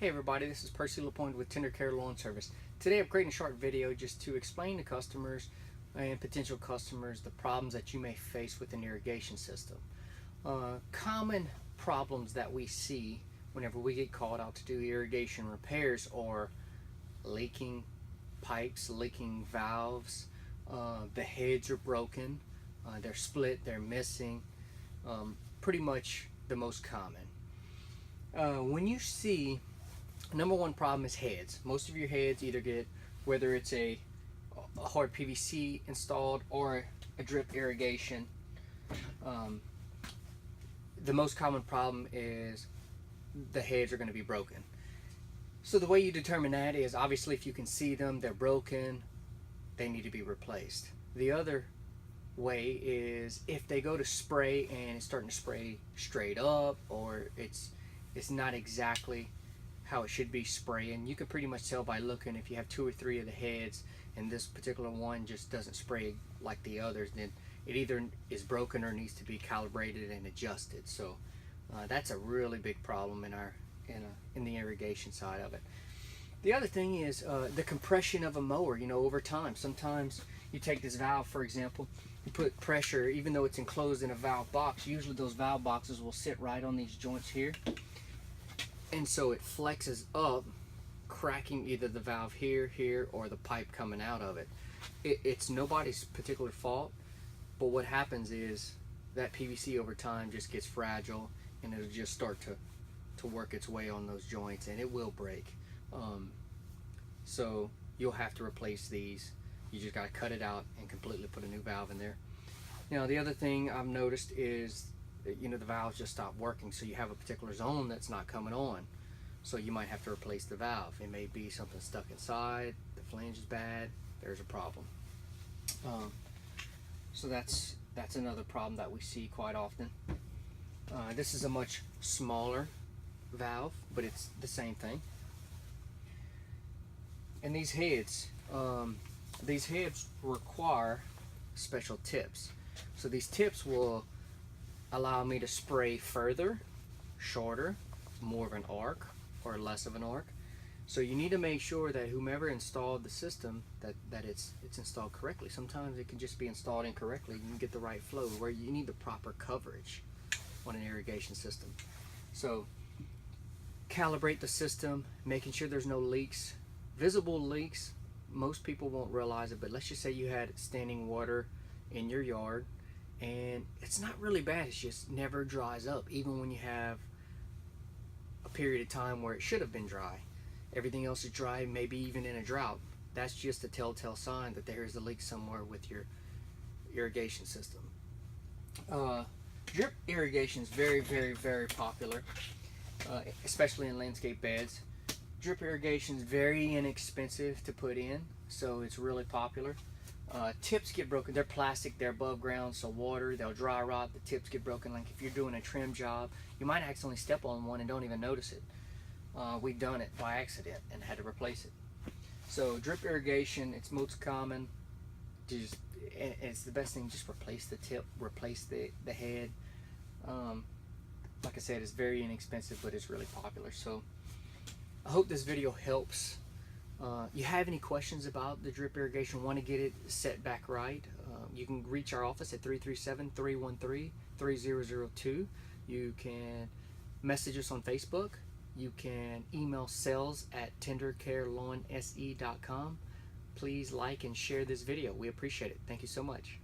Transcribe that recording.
Hey everybody, this is Percy LaPointe with Tender Care Lawn Service. Today I'm creating a short video just to explain to customers and potential customers the problems that you may face with an irrigation system. Common problems that we see whenever we get called out to do irrigation repairs are leaking pipes, leaking valves, the heads are broken, they're split, they're missing, pretty much the most common. When you see, number one problem is heads. Most of your heads either get, whether it's a hard PVC installed or a drip irrigation, the most common problem is the heads are going to be broken. So the way you determine that is, obviously, if you can see them, they're broken, they need to be replaced. The other way is if they go to spray and it's starting to spray straight up, or it's not exactly how it should be spraying. You can pretty much tell by looking. If you have two or three of the heads and this particular one just doesn't spray like the others, then it either is broken or needs to be calibrated and adjusted. So that's a really big problem in the irrigation side of it. The other thing is the compression of a mower. Over time, sometimes you take this valve, for example, you put pressure, even though it's enclosed in a valve box. Usually those valve boxes will sit right on these joints here, and so it flexes up, cracking either the valve here, or the pipe coming out of it. It's nobody's particular fault, but what happens is that PVC over time just gets fragile, and it'll just start to work its way on those joints, and it will break. So you'll have to replace these. You just got to cut it out and completely put a new valve in there. Now, the other thing I've noticed is that, the valves just stop working, so you have a particular zone that's not coming on, so you might have to replace the valve. It may be something stuck inside, the flange is bad, there's a problem. So that's another problem that we see quite often. This is a much smaller valve, but it's the same thing. And these heads require special tips. So these tips will allow me to spray further, shorter, more of an arc, or less of an arc. So you need to make sure that whomever installed the system, that it's installed correctly. Sometimes it can just be installed incorrectly. You can get the right flow, where you need the proper coverage on an irrigation system. So calibrate the system, making sure there's no leaks. Visible leaks, most people won't realize it, but let's just say you had standing water in your yard and it's not really bad, it's just never dries up, even when you have a period of time where it should have been dry. Everything else is dry, maybe even in a drought. That's just a telltale sign that there is a leak somewhere with your irrigation system. Drip irrigation is very, very, very popular, especially in landscape beds. Drip irrigation is very inexpensive to put in, so it's really popular. Tips get broken. They're plastic, they're above ground, so water, they'll dry rot, the tips get broken. Like if you're doing a trim job, you might accidentally step on one and don't even notice it. We've done it by accident and had to replace it. So drip irrigation, it's most common. It's the best thing. Just replace the tip, replace the head. Like I said, it's very inexpensive, but it's really popular. So I hope this video helps. You have any questions about the drip irrigation, want to get it set back right, you can reach our office at 337-313-3002. You can message us on Facebook. You can email sales@tendercarelawnse.com. Please like and share this video. We appreciate it. Thank you so much.